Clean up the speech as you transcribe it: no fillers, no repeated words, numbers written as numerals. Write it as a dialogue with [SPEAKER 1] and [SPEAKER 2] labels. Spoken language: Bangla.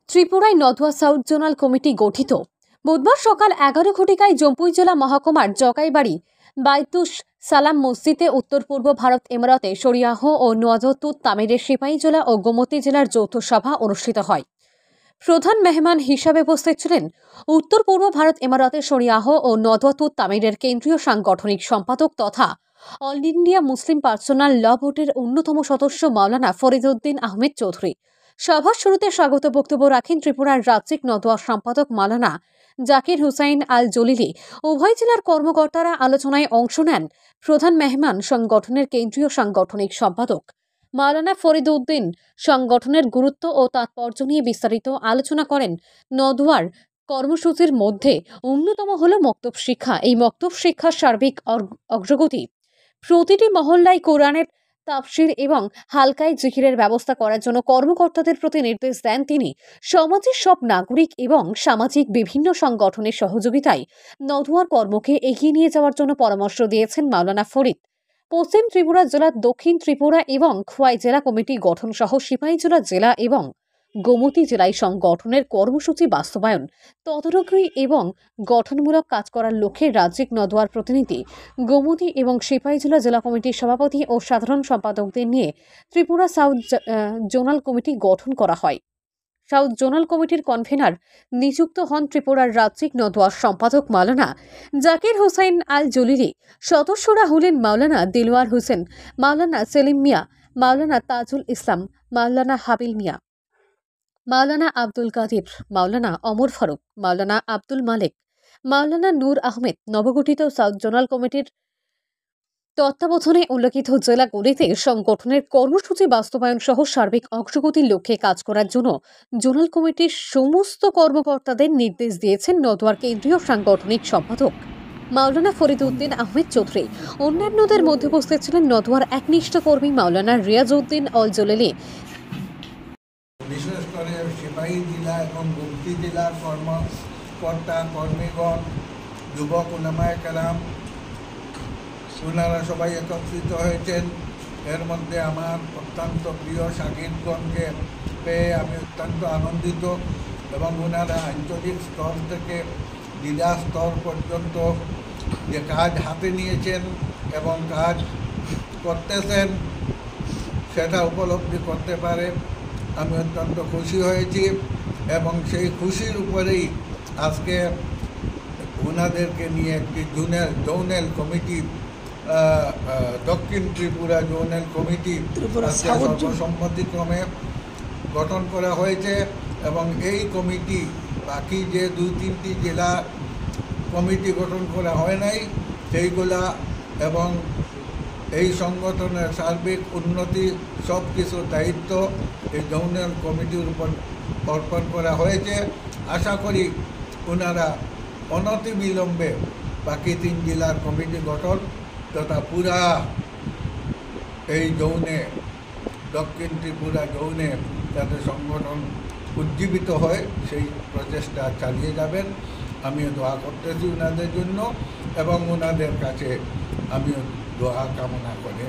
[SPEAKER 1] ত্রিপুরায় নদুয়া সাউথ জোনাল কমিটি গঠিত। বুধবার সকাল 11 ঘটিকায় জম্পুই জেলা মহকুমার জকাইবাড়ি বাইতুস সালাম মসজিদে উত্তর পূর্ব ভারত এমারতে শরিয়াহ ও নোয়াজতুত তামিরের সিপাহীজলা ও গোমতী জেলার যৌথ সভা অনুষ্ঠিত হয়। প্রধান মেহমান হিসাবে উপস্থিত ছিলেন উত্তর পূর্ব ভারত এমারতের শরিয়াহ ও নদওয়াতুত তামিরের কেন্দ্রীয় সাংগঠনিক সম্পাদক তথা অল ইন্ডিয়া মুসলিম পার্সোনাল ল বোর্ডের অন্যতম সদস্য মাওলানা ফরিদউদ্দিন আহমেদ চৌধুরী। সভার শুরুতে স্বাগত বক্তব্য রাখেন ত্রিপুরার রাজ্যিক নদওয়া সম্পাদক মাওলানা জাকির হুসাইন আল জলিলি। উভয় জেলার কর্মকর্তারা আলোচনায় অংশ নেন। প্রধান মেহমান সংগঠনের কেন্দ্রীয় সাংগঠনিক সম্পাদক মাওলানা ফরিদউদ্দিন সংগঠনের গুরুত্ব ও তাৎপর্য নিয়ে বিস্তারিত আলোচনা করেন। নদওয়ার কর্মসূচির মধ্যে অন্যতম হল মক্তব শিক্ষা। এই মক্তব শিক্ষার সার্বিক অগ্রগতি, প্রতিটি মহল্লায় কোরআনের তাফসির এবং হালকায় জিকিরের ব্যবস্থা করার জন্য কর্মকর্তাদের প্রতি নির্দেশ দেন তিনি। সমাজের সব নাগরিক এবং সামাজিক বিভিন্ন সংগঠনের সহযোগিতায় নদওয়ার কর্মকে এগিয়ে নিয়ে যাওয়ার জন্য পরামর্শ দিয়েছেন মাওলানা ফরিদ। পশ্চিম ত্রিপুরা জেলা, দক্ষিণ ত্রিপুরা এবং খোয়াই জেলা কমিটি গঠন সহ সিপাহীজলা জেলা এবং গোমতী জেলায় সংগঠনের কর্মসূচি বাস্তবায়ন, তদারকি এবং গঠনমূলক কাজ করার লক্ষ্যে রাজ্যিক নদওয়ার প্রতিনিধি, গোমতী এবং সিপাহীজলা জেলা কমিটির সভাপতি ও সাধারণ সম্পাদকদের নিয়ে ত্রিপুরা সাউথ জোনাল কমিটি গঠন করা হয়। সাউথ জোনাল কমিটির কনভেনার নিযুক্ত হন ত্রিপুরার রাজ্যিক নদওয়ার সম্পাদক মাওলানা জাকির হুসাইন আল জলিলি। সদস্যরা হলেন মাওলানা দিলওয়ার হোসেন, মাওলানা সেলিম মিয়া, মাওলানা তাজুল ইসলাম, মাওলানা হাবিল মিয়া, মাওলানা আব্দুল কাদির, মাওলানা অমর ফারুক, মাওলানা আব্দুল মালিক, মাওলানা নূর আহমেদ। নবগঠিত সাউথ জোনাল কমিটির তত্ত্বাবধানে উল্লেখিত জেলাগুলিতে সংগঠনের কর্মসূচি বাস্তবায়ন সহ সার্বিক অগ্রগতির লক্ষ্যে কাজ করার জন্য জোনাল কমিটির সমস্ত কর্মকর্তাদের নির্দেশ দিয়েছেন নদওয়ার কেন্দ্রীয় সাংগঠনিক সম্পাদক মাওলানা ফরিদউদ্দিন আহমেদ চৌধুরী। অন্যান্যদের মধ্যে উপস্থিত ছিলেন নদওয়ার একনিষ্ঠ কর্মী মাওলানা রিয়াজউদ্দিন অল জলিলি।
[SPEAKER 2] বিশেষ করে সিপাহী জেলা এবং গোমতী জেলার কর্মকর্তা কর্মীগণ, যুবক উলামায়ে কেরাম, ওনারা সবাই একত্রিত হয়েছেন। এর মধ্যে আমার অত্যন্ত প্রিয় শাকিরগণকে পেয়ে আমি অত্যন্ত আনন্দিত এবং ওনারা আঞ্চলিক স্তর থেকে জেলা স্তর পর্যন্ত যে কাজ হাতে নিয়েছেন এবং কাজ করতেছেন সেটা উপলব্ধি করতে পারে আমি অত্যন্ত খুশি হয়েছি এবং সেই খুশির উপরেই আজকে ওনাদেরকে নিয়ে একটি জোনাল কমিটি, দক্ষিণ ত্রিপুরা জোনাল কমিটি সর্বসম্মতিক্রমে গঠন করা হয়েছে এবং এই কমিটি বাকি যে 2-3টি জেলা কমিটি গঠন করা হয় নাই সেইগুলা এবং এই সংগঠনের সার্বিক উন্নতি সব কিছুর দায়িত্ব এই জোনাল কমিটির উপর অর্পণ করা হয়েছে। আশা করি ওনারা অনতিবিলম্বে বাকি 3 জেলার কমিটি গঠন তথা পুরা এই জোনে, দক্ষিণ ত্রিপুরা জোনে যাতে সংগঠন উজ্জীবিত হয় সেই প্রচেষ্টা চালিয়ে যাবেন। আমিও দোয়া করতেছি ওনাদের জন্য এবং ওনাদের কাছে আমিও দোয়া কামনা করে